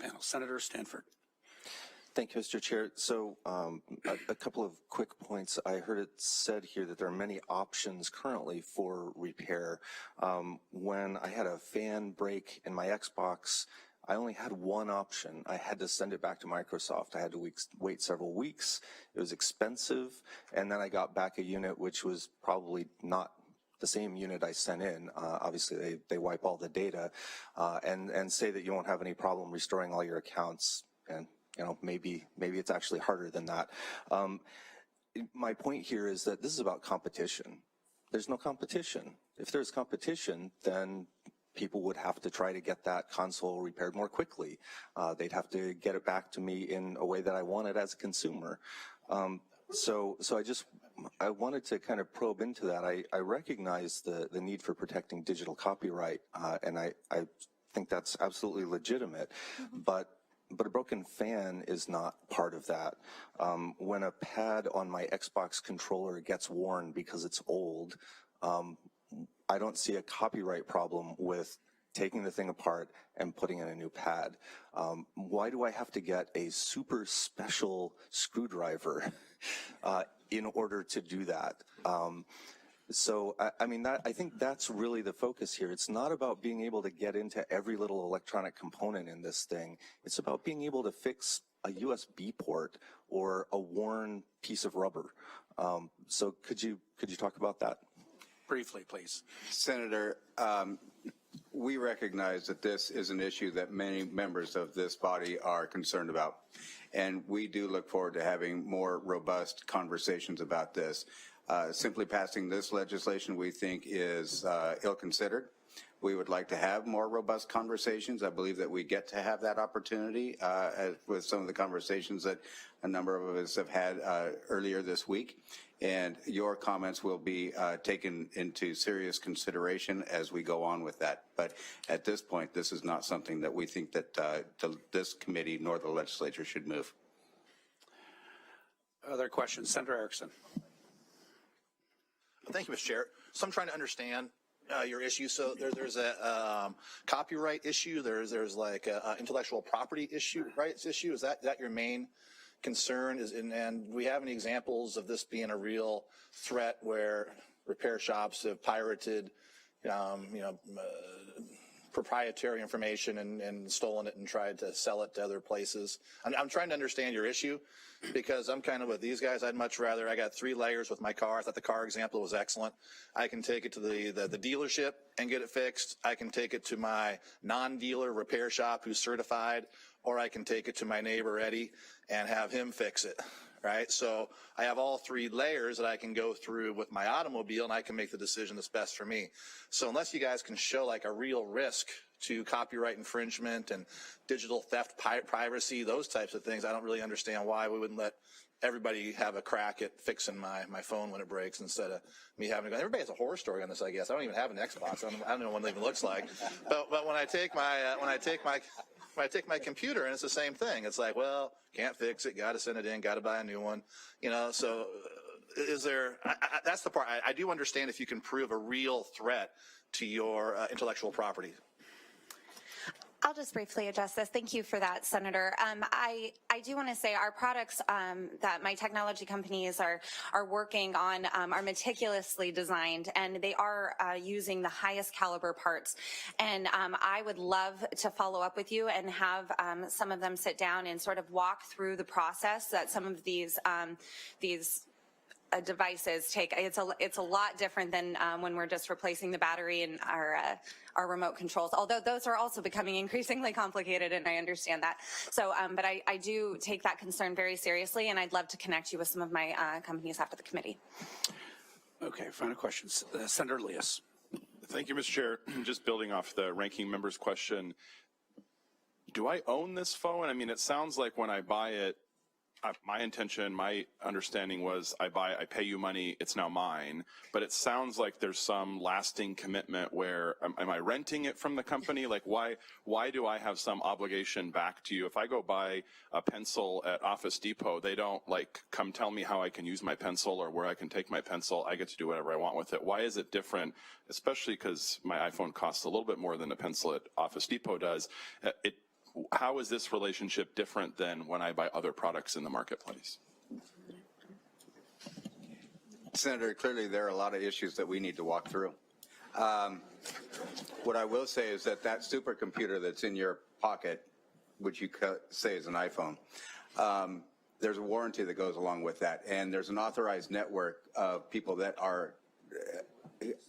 panel. Senator Stanford. Thank you, Mr. Chair. So a couple of quick points. I heard it said here that there are many options currently for repair. When I had a fan break in my Xbox, I only had one option. I had to send it back to Microsoft. I had to wait several weeks. It was expensive. And then I got back a unit which was probably not the same unit I sent in. Obviously, they wipe all the data and say that you won't have any problem restoring all your accounts. And you know, maybe it's actually harder than that. My point here is that this is about competition. There's no competition. If there's competition, then people would have to try to get that console repaired more quickly. They'd have to get it back to me in a way that I wanted as a consumer. So I wanted to kind of probe into that. I recognize the need for protecting digital copyright, and I think that's absolutely legitimate, but a broken fan is not part of that. When a pad on my Xbox controller gets worn because it's old, I don't see a copyright problem with taking the thing apart and putting in a new pad. Why do I have to get a super special screwdriver in order to do that? So, I mean, I think that's really the focus here. It's not about being able to get into every little electronic component in this thing. It's about being able to fix a USB port or a worn piece of rubber. So could you talk about that? Briefly, please. Senator, we recognize that this is an issue that many members of this body are concerned about. And we do look forward to having more robust conversations about this. Simply passing this legislation, we think, is ill-considered. We would like to have more robust conversations. I believe that we get to have that opportunity with some of the conversations that a number of us have had earlier this week. And your comments will be taken into serious consideration as we go on with that. But at this point, this is not something that we think that this committee nor the legislature should move. Other questions? Senator Ericksen. Thank you, Mr. Chair. So I'm trying to understand your issue. So there's a copyright issue. There's like a intellectual property rights issue. Is that your main concern? And do we have any examples of this being a real threat where repair shops have pirated, proprietary information and stolen it and tried to sell it to other places? I'm trying to understand your issue, because I'm kind of with these guys. I'd much rather, I got 3 layers with my car. I thought the car example was excellent. I can take it to the dealership and get it fixed. I can take it to my non-dealer repair shop who's certified, or I can take it to my neighbor Eddie and have him fix it, right? So I have all 3 layers that I can go through with my automobile, and I can make the decision that's best for me. So unless you guys can show like a real risk to copyright infringement and digital theft, privacy, those types of things, I don't really understand why we wouldn't let everybody have a crack at fixing my phone when it breaks instead of me having to go. Everybody has a horror story on this, I guess. I don't even have an Xbox. I don't know what it even looks like. But when I take my computer, and it's the same thing. It's like, well, can't fix it, got to send it in, got to buy a new one. So is there? That's the part I do understand, if you can prove a real threat to your intellectual property. I'll just briefly address this. Thank you for that, Senator. I do want to say our products that my technology companies are working on are meticulously designed, and they are using the highest caliber parts. And I would love to follow up with you and have some of them sit down and sort of walk through the process that some of these devices take. It's a lot different than when we're just replacing the battery in our remote controls, although those are also becoming increasingly complicated, and I understand that. So, but I do take that concern very seriously, and I'd love to connect you with some of my companies after the committee. Okay, final questions. Senator Liias. Thank you, Mr. Chair. Just building off the ranking member's question, do I own this phone? I mean, it sounds like when I buy it, my intention, my understanding was I pay you money, it's now mine. But it sounds like there's some lasting commitment where, am I renting it from the company? Like, why do I have some obligation back to you? If I go buy a pencil at Office Depot, they don't like come tell me how I can use my pencil or where I can take my pencil. I get to do whatever I want with it. Why is it different? Especially because my iPhone costs a little bit more than a pencil at Office Depot does. how is this relationship different than when I buy other products in the marketplace? Senator, clearly there are a lot of issues that we need to walk through. What I will say is that that supercomputer that's in your pocket, which you say is an iPhone, there's a warranty that goes along with that, and there's an authorized network of people that are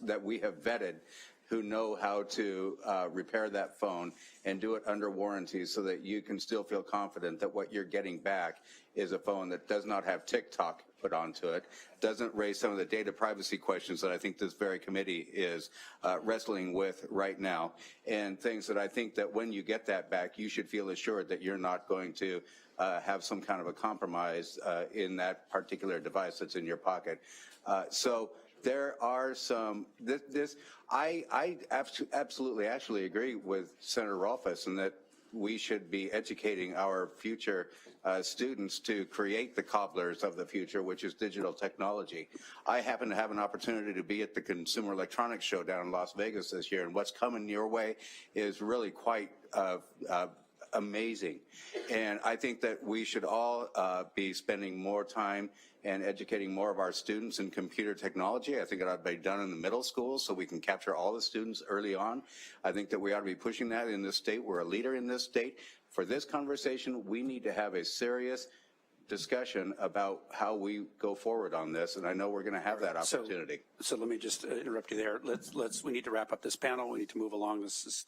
that we have vetted who know how to repair that phone and do it under warranty so that you can still feel confident that what you're getting back is a phone that does not have TikTok put onto it, doesn't raise some of the data privacy questions that I think this very committee is wrestling with right now, and things that I think that when you get that back, you should feel assured that you're not going to have some kind of a compromise in that particular device that's in your pocket. So there are some, I absolutely actually agree with Senator Rolfes in that we should be educating our future students to create the cobblers of the future, which is digital technology. I happen to have an opportunity to be at the Consumer Electronics Show down in Las Vegas this year, and what's coming your way is really quite amazing. And I think that we should all be spending more time and educating more of our students in computer technology. I think it ought to be done in the middle school so we can capture all the students early on. I think that we ought to be pushing that in this state. We're a leader in this state. For this conversation, we need to have a serious discussion about how we go forward on this, and I know we're going to have that opportunity. So let me just interrupt you there. We need to wrap up this panel. We need to move along. This is